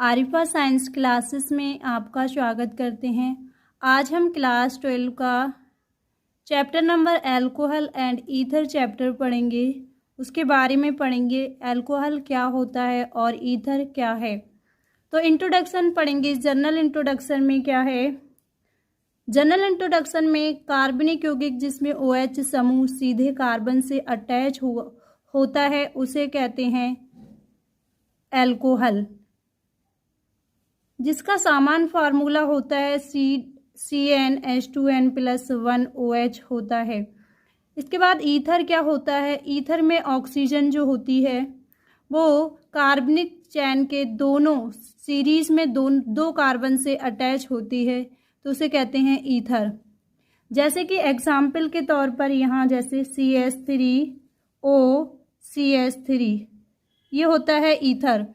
Arifa science classes में आपका स्वागत करते हैं। आज हम क्लास 12 का chapter number alcohol and ether chapter पढ़ेंगे। उसके बारे में पढ़ेंगे अल्कोहल क्या होता है और ईथर क्या है। तो इंट्रोडक्शन पढ़ेंगे। जनरल इंट्रोडक्शन में क्या है? जनरल इंट्रोडक्शन में कार्बनिक यौगिक जिसमें OH समूह सीधे कार्बन से अटैच होता है उसे कहते हैं अल्कोहल, जिसका सामान्य फार्मूला होता है CnH2n+1OH होता है। इसके बाद ईथर क्या होता है? ईथर में ऑक्सीजन जो होती है वो कार्बनिक चैन के दोनों सीरीज में दो कार्बन से अटैच होती है तो उसे कहते हैं ईथर। जैसे कि एग्जाम्पल के तौर पर यहाँ जैसे CH3OCH3 ये होता है ईथर।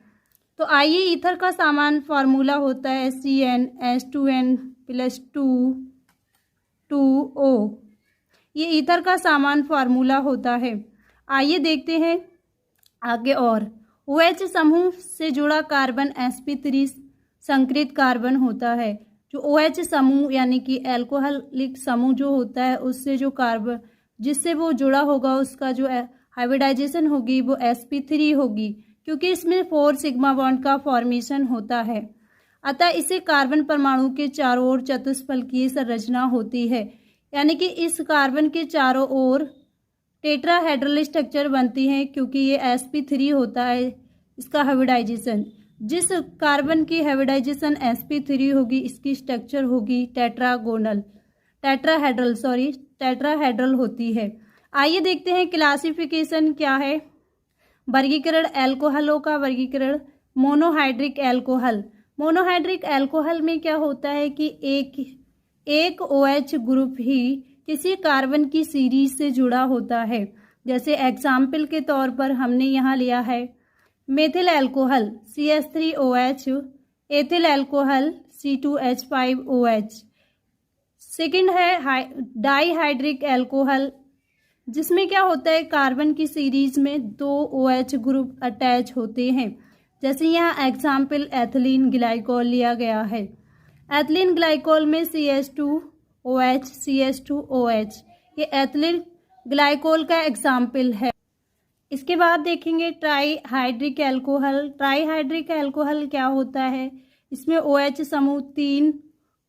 तो आइए ईथर का सामान्य फार्मूला होता है CnH2n+2O। ये ईथर का सामान्य फार्मूला होता है। आइए देखते हैं आगे। और OH समूह से जुड़ा कार्बन sp3 संकृत कार्बन होता है। जो OH समूह यानी कि अल्कोहलिक समूह जो होता है उससे जो कार्बन जिससे वो जुड़ा होगा उसका जो हाइब्रिडाइजेशन होगी वो sp3 होगी, क्योंकि इसमें 4 सिग्मा बॉन्ड का फॉर्मेशन होता है। अतः इसे कार्बन परमाणु के चारों ओर चतुष्फलकीय संरचना होती है, यानी कि इस कार्बन के चारों ओर टेट्राहेड्रल स्ट्रक्चर बनती है क्योंकि ये sp3 होता है इसका हाइब्रिडाइजेशन। जिस कार्बन की हाइब्रिडाइजेशन sp3 होगी इसकी स्ट्रक्चर होगी टेट्राहेड्रल होती है। आइए देखते हैं क्लासिफिकेशन क्या है। वर्गीकरण अल्कोहलों का वर्गीकरण। Monohydric alcohol. मोनोहाइड्रिक अल्कोहल में क्या होता है कि एक OH ग्रुप ही किसी कार्बन की सीरीज से जुड़ा होता है। जैसे एग्जाम्पल के तौर पर हमने यहाँ लिया है methyl alcohol CH3OH, ethyl alcohol C2H5OH। Second है डाईहाइड्रिक अल्कोहल, जिसमें क्या होता है कार्बन की सीरीज में 2 OH ग्रुप अटैच होते हैं। जैसे यहाँ एग्जाम्पल एथिलीन ग्लाइकोल लिया गया है। एथिलीन ग्लाइकोल में CH2OH CH2OH ये एथिलीन ग्लाइकोल का एग्जाम्पल है। इसके बाद देखेंगे ट्राईहाइड्रिक अल्कोहल। ट्राईहाइड्रिक अल्कोहल क्या होता है? इसमें OH समूह 3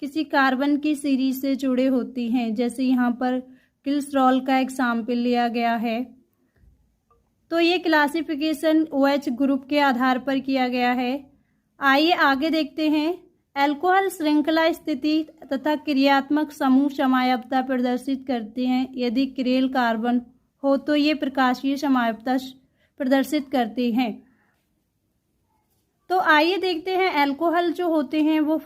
किसी कार्बन की सीरीज से जुड़े होती हैं। जैसे यहाँ पर ग्लिसरॉल का एग्जाम्पल लिया गया है। तो ये क्लासिफिकेशन OH ग्रुप के आधार पर किया गया है। आइए आगे देखते हैं। अल्कोहल श्रृंखला स्थिति तथा क्रियात्मक समूह समायवता प्रदर्शित करते हैं। यदि क्रेल कार्बन हो तो ये प्रकाशीय समायवता प्रदर्शित करते हैं। तो आइए देखते हैं अल्कोहल जो होते हैं वो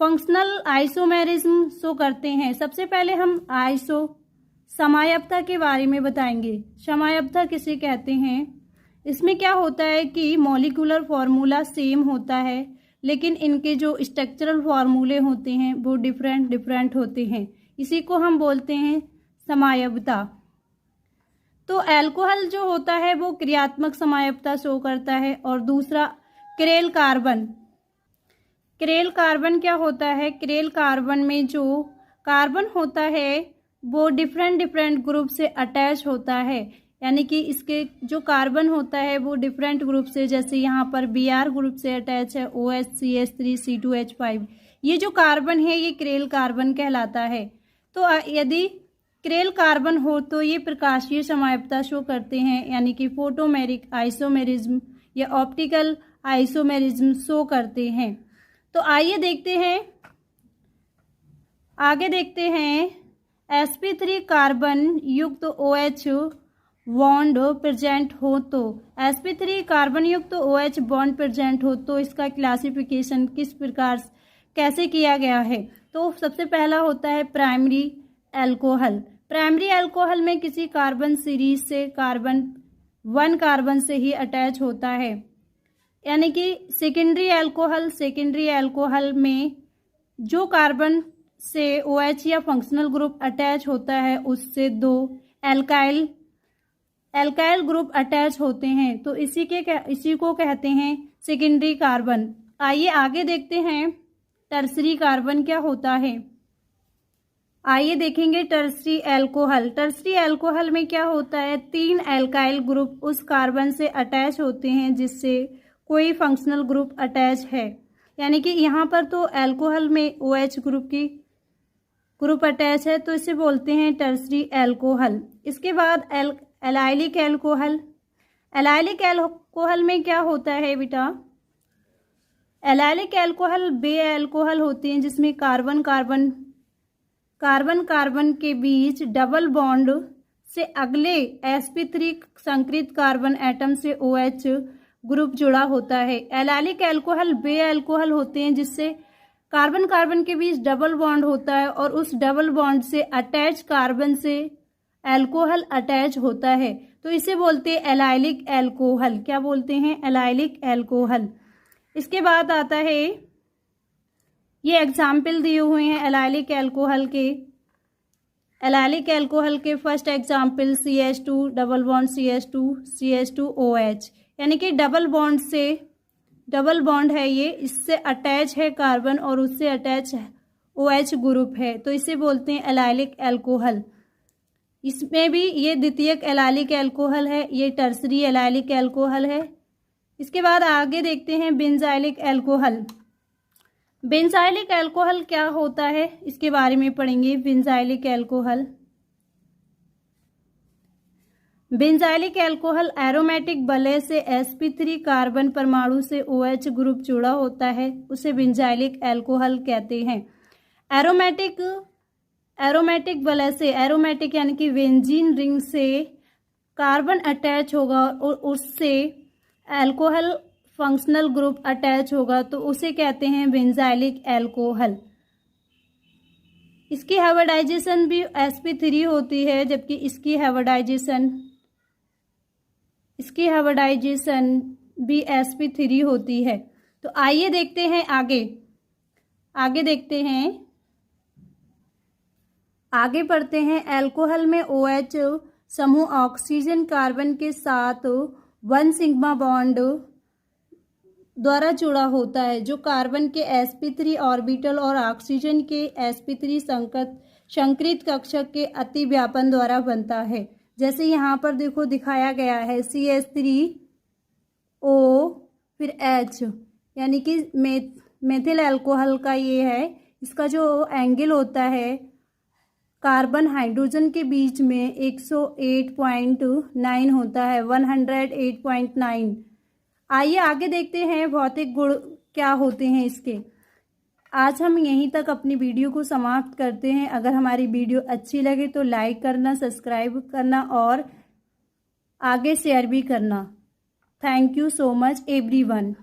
फंक्शनल आइसोमेरिज्म शो करते हैं। सबसे पहले हम समायवता के बारे में बताएंगे। समायवता किसे कहते हैं? इसमें क्या होता है कि मॉलिक्यूलर फार्मूला सेम होता है लेकिन इनके जो स्ट्रक्चरल फार्मूले होते हैं वो डिफरेंट होते हैं। इसी को हम बोलते हैं समायवता। तो अल्कोहल जो होता है वो क्रियात्मक समायवता शो करता है। और दूसरा क्रेल कार्बन क्या होता है? क्रेल कार्बन में जो कार्बन होता है वो डिफरेंट ग्रुप से अटैच होता है, यानी कि इसके जो कार्बन होता है वो डिफरेंट ग्रुप से, जैसे यहाँ पर Br ग्रुप से अटैच है OH CH3 C2H5। ये जो कार्बन है ये क्रेल कार्बन कहलाता है। तो यदि क्रेल कार्बन हो तो ये प्रकाशीय समायवता शो करते हैं, यानी कि फोटोमेरिक आइसोमेरिज्म या ऑप्टिकल आइसोमेरिज्म शो करते हैं। तो आइए देखते हैं आगे देखते हैं sp3 कार्बन युक्त OH बॉन्ड प्रेजेंट हो तो sp3 कार्बन युक्त OH बॉन्ड प्रेजेंट हो तो इसका क्लासिफिकेशन किस प्रकार कैसे किया गया है? तो सबसे पहला होता है प्राइमरी अल्कोहल में किसी कार्बन सीरीज से वन कार्बन से ही अटैच होता है, यानी कि सेकेंडरी अल्कोहल में जो कार्बन से OH या फंक्शनल ग्रुप अटैच होता है उससे 2 एल्काइल एल्काइल ग्रुप अटैच होते हैं तो इसी को कहते हैं सेकेंडरी कार्बन। आइए आगे देखते हैं टर्सरी कार्बन क्या होता है। आइए देखेंगे टर्सरी एल्कोहल। टर्सरी एल्कोहल में क्या होता है, 3 एल्काइल ग्रुप उस कार्बन से अटैच होते हैं जिससे कोई फंक्शनल ग्रुप अटैच है। यानी कि यहाँ पर तो एल्कोहल में OH ग्रुप अटैच है तो इसे बोलते हैं टर्सरी एल्कोहल। इसके बाद एलाइलिक एल्कोहल। एलाइलिक एल्कोहल में क्या होता है बेटा, एलाइलिक एल्कोहल बे एल्कोहल होते हैं जिसमें कार्बन कार्बन के बीच डबल बॉन्ड से अगले sp3 संकृत कार्बन एटम से OH ग्रुप जुड़ा होता है। एलाइलिक एल्कोहल बे एल्कोहल होते हैं जिससे कार्बन के बीच डबल बॉन्ड होता है और उस डबल बॉन्ड से अटैच कार्बन से एल्कोहल अटैच होता है तो इसे बोलते हैं एलाइलिक एल्कोहल। क्या बोलते हैं, एलाइलिक एल्कोहल। इसके बाद आता है, ये एग्जाम्पल दिए हुए हैं एलाइलिक एल्कोहल के। एलाइलिक एल्कोहल के first example CH2 double bond CH2 यानी कि डबल बॉन्ड है ये, इससे अटैच है कार्बन और उससे अटैच OH ग्रुप है तो इसे बोलते हैं एलाइलिक एल्कोहल। इसमें भी ये द्वितीयक एलाइलिक एल्कोहल है, ये टर्सरी एलाइलिक एल्कोहल है। इसके बाद आगे देखते हैं बेंजाइलिक एल्कोहल। बेंजाइलिक एल्कोहल क्या होता है इसके बारे में पढ़ेंगे। बेंजाइलिक एल्कोहल एरोमेटिक वलय से sp3 कार्बन परमाणु से OH ग्रुप जुड़ा होता है, उसे बेंजाइलिक एल्कोहल कहते हैं। एरोमेटिक वलय से, एरोमेटिक यानी कि बेंजीन रिंग से कार्बन अटैच होगा और उससे एल्कोहल फंक्शनल ग्रुप अटैच होगा तो उसे कहते हैं बेंजाइलिक एल्कोहल। इसकी हाइब्रिडाइजेशन भी sp3 होती है जबकि इसकी हाइब्रिडाइजेशन भी sp3 होती है। तो आइए देखते हैं आगे देखते हैं, आगे पढ़ते हैं। एल्कोहल में OH समूह ऑक्सीजन कार्बन के साथ 1 सिग्मा बॉन्ड द्वारा जुड़ा होता है जो कार्बन के sp3 ऑर्बिटल और ऑक्सीजन के sp3 संकृत कक्षक के अतिव्यापन द्वारा बनता है। जैसे यहाँ पर देखो दिखाया गया है CH3O फिर H, यानी कि मेथिल अल्कोहल का ये है। इसका जो एंगल होता है कार्बन हाइड्रोजन के बीच में 108.9 होता है, 108.9। आइए आगे देखते हैं भौतिक गुण क्या होते हैं इसके। आज हम यहीं तक अपनी वीडियो को समाप्त करते हैं। अगर हमारी वीडियो अच्छी लगे तो लाइक करना, सब्सक्राइब करना और आगे शेयर भी करना। Thank you so much everyone.